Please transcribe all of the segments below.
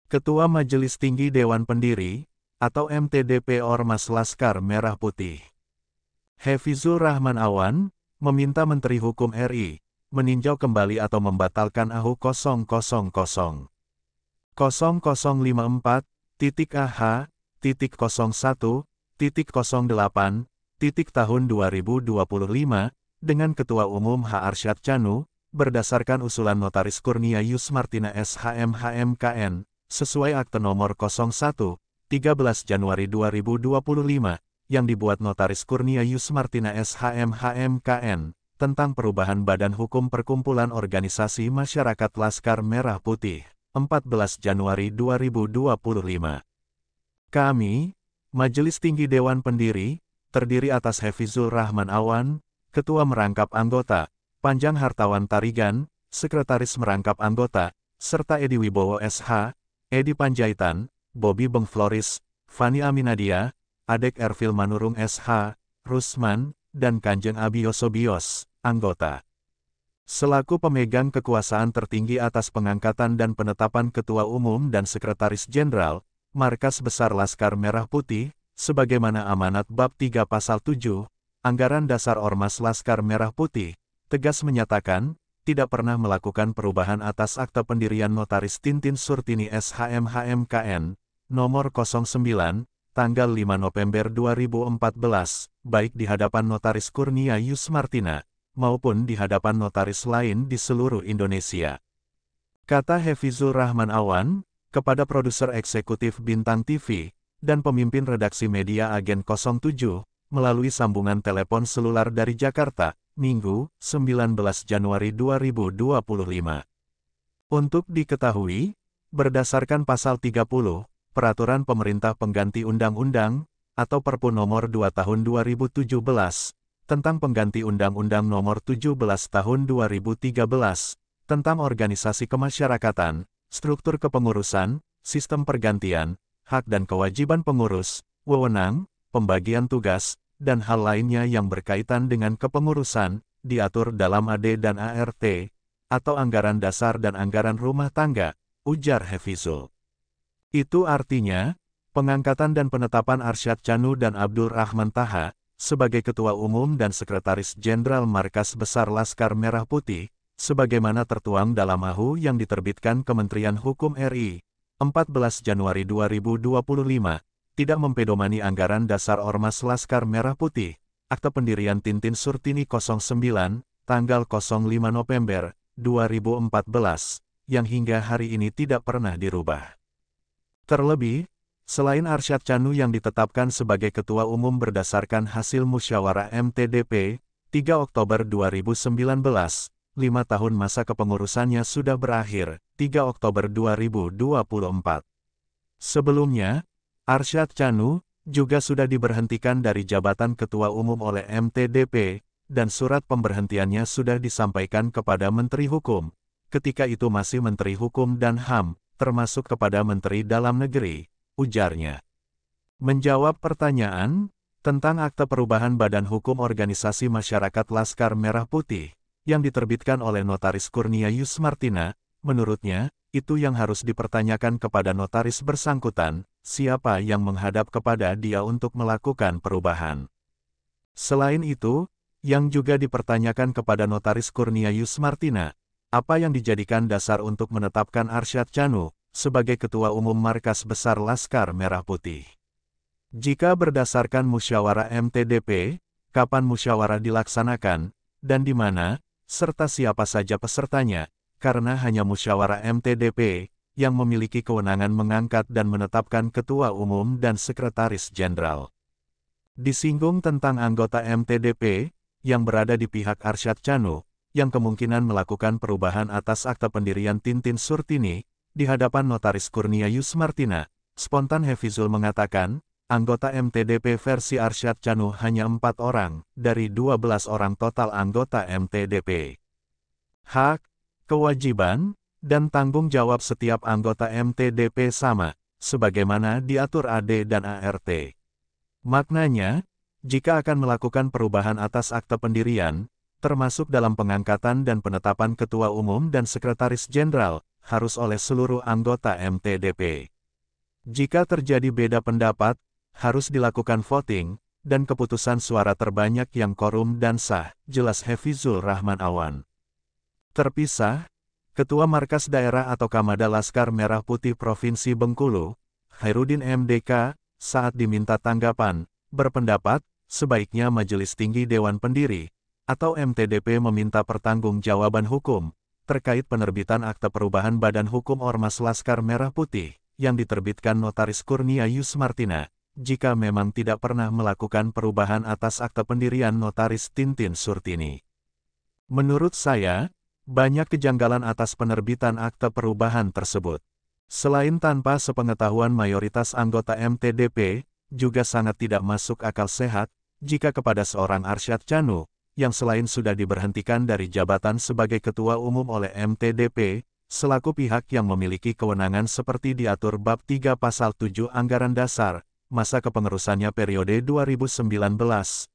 Ketua Majelis Tinggi Dewan Pendiri, atau MTDP Ormas Laskar Merah Putih, Hefizul Rahman Awan, meminta Menteri Hukum RI, meninjau kembali atau membatalkan AHU 0054.AH.01.08 dengan Ketua Umum H. Arsyad Chanu, berdasarkan usulan Notaris Kurnia Yus Martina SHM-HMKN, sesuai Akte Nomor 01, 13 Januari 2025, yang dibuat Notaris Kurnia Yus Martina SHM-HMKN, tentang perubahan Badan Hukum Perkumpulan Organisasi Masyarakat Laskar Merah Putih, 14 Januari 2025. Kami, Majelis Tinggi Dewan Pendiri, terdiri atas Hefizul Rahman Awan, Ketua Merangkap Anggota, Panjang Hartawan Tarigan, Sekretaris Merangkap Anggota, serta Edi Wibowo SH, Edi Panjaitan, Bobby Beng Floris, Fani Aminadia, Adek Ervil Manurung SH, Rusman, dan Kanjeng Abi Yosobios, anggota. Selaku pemegang kekuasaan tertinggi atas pengangkatan dan penetapan Ketua Umum dan Sekretaris Jenderal, Markas Besar Laskar Merah Putih, sebagaimana amanat Bab 3 Pasal 7, Anggaran Dasar Ormas Laskar Merah Putih, tegas menyatakan, tidak pernah melakukan perubahan atas Akta Pendirian Notaris Tintin Surtini SHM-HMKN, nomor 09, tanggal 5 November 2014, baik di hadapan Notaris Kurnia Yus Martina, maupun di hadapan notaris lain di seluruh Indonesia. Kata Hefizul Rahman Awan, kepada produser eksekutif Bintang TV, dan pemimpin redaksi media Agen 07, melalui sambungan telepon selular dari Jakarta, Minggu, 19 Januari 2025. Untuk diketahui, berdasarkan Pasal 30, Peraturan Pemerintah Pengganti Undang-Undang, atau Perpu Nomor 2 Tahun 2017, tentang pengganti Undang-Undang Nomor 17 Tahun 2013, tentang organisasi kemasyarakatan, struktur kepengurusan, sistem pergantian, hak dan kewajiban pengurus, wewenang, pembagian tugas, dan hal lainnya yang berkaitan dengan kepengurusan, diatur dalam AD dan ART, atau Anggaran Dasar dan Anggaran Rumah Tangga, ujar Hefizul. Itu artinya, pengangkatan dan penetapan Arsyad Chanu dan Abdul Rahman Taha, sebagai Ketua Umum dan Sekretaris Jenderal Markas Besar Laskar Merah Putih, sebagaimana tertuang dalam AHU yang diterbitkan Kementerian Hukum RI, 14 Januari 2025, tidak mempedomani Anggaran Dasar Ormas Laskar Merah Putih, Akta Pendirian Tintin Surtini 09, tanggal 05 November 2014, yang hingga hari ini tidak pernah dirubah. Terlebih, selain Arsyad Chanu yang ditetapkan sebagai Ketua Umum berdasarkan hasil musyawarah MTDP, 3 Oktober 2019, 5 tahun masa kepengurusannya sudah berakhir, 3 Oktober 2024. Sebelumnya, Arsyad Chanu juga sudah diberhentikan dari jabatan Ketua Umum oleh MTDP, dan surat pemberhentiannya sudah disampaikan kepada Menteri Hukum, ketika itu masih Menteri Hukum dan HAM, termasuk kepada Menteri Dalam Negeri, ujarnya. Menjawab pertanyaan tentang Akta Perubahan Badan Hukum Organisasi Masyarakat Laskar Merah Putih, yang diterbitkan oleh Notaris Kurnia Yus Martina, menurutnya, itu yang harus dipertanyakan kepada notaris bersangkutan, siapa yang menghadap kepada dia untuk melakukan perubahan. Selain itu, yang juga dipertanyakan kepada Notaris Kurnia Yus Martina, apa yang dijadikan dasar untuk menetapkan Arsyad Chanu sebagai Ketua Umum Markas Besar Laskar Merah Putih. Jika berdasarkan musyawarah MTDP, kapan musyawarah dilaksanakan, dan di mana, serta siapa saja pesertanya, karena hanya musyawarah MTDP yang memiliki kewenangan mengangkat dan menetapkan Ketua Umum dan Sekretaris Jenderal. Disinggung tentang anggota MTDP yang berada di pihak Arsyad Chanu, yang kemungkinan melakukan perubahan atas Akta Pendirian Tintin Surtini, di hadapan Notaris Kurnia Yus Martina, spontan Hefizul mengatakan, anggota MTDP versi Arsyad Chanu hanya 4 orang, dari 12 orang total anggota MTDP. Hak, kewajiban, dan tanggung jawab setiap anggota MTDP sama, sebagaimana diatur AD dan ART. Maknanya, jika akan melakukan perubahan atas Akta Pendirian, termasuk dalam pengangkatan dan penetapan Ketua Umum dan Sekretaris Jenderal, harus oleh seluruh anggota MTDP. Jika terjadi beda pendapat, harus dilakukan voting, dan keputusan suara terbanyak yang quorum dan sah, jelas Hafizul Rahman Awan. Terpisah, Ketua Markas Daerah atau Kamada Laskar Merah Putih Provinsi Bengkulu, Khairuddin MDK, saat diminta tanggapan, berpendapat, sebaiknya Majelis Tinggi Dewan Pendiri, atau MTDP meminta pertanggungjawaban hukum, terkait penerbitan Akte Perubahan Badan Hukum Ormas Laskar Merah Putih, yang diterbitkan Notaris Kurnia Yusmartina, jika memang tidak pernah melakukan perubahan atas akte pendirian Notaris Tintin Surtini. Menurut saya, banyak kejanggalan atas penerbitan akte perubahan tersebut. Selain tanpa sepengetahuan mayoritas anggota MTDP, juga sangat tidak masuk akal sehat, jika kepada seorang Arsyad Chanu, yang selain sudah diberhentikan dari jabatan sebagai Ketua Umum oleh MTDP, selaku pihak yang memiliki kewenangan seperti diatur Bab 3 Pasal 7 Anggaran Dasar, masa kepengurusannya periode 2019-2024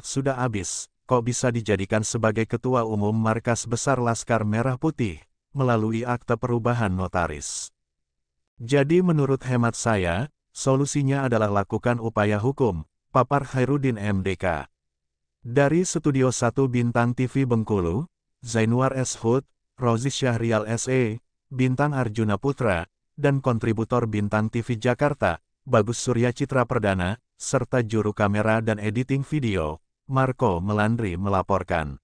sudah habis, kok bisa dijadikan sebagai Ketua Umum Markas Besar Laskar Merah Putih, melalui akte perubahan notaris. Jadi menurut hemat saya, solusinya adalah lakukan upaya hukum, papar Khairuddin MDK. Dari Studio 1 Bintang TV Bengkulu, Zainwar S. Hud, Rozi Syahrial SE, Bintang Arjuna Putra, dan kontributor Bintang TV Jakarta, Bagus Surya Citra Perdana, serta juru kamera dan editing video, Marco Melandri melaporkan.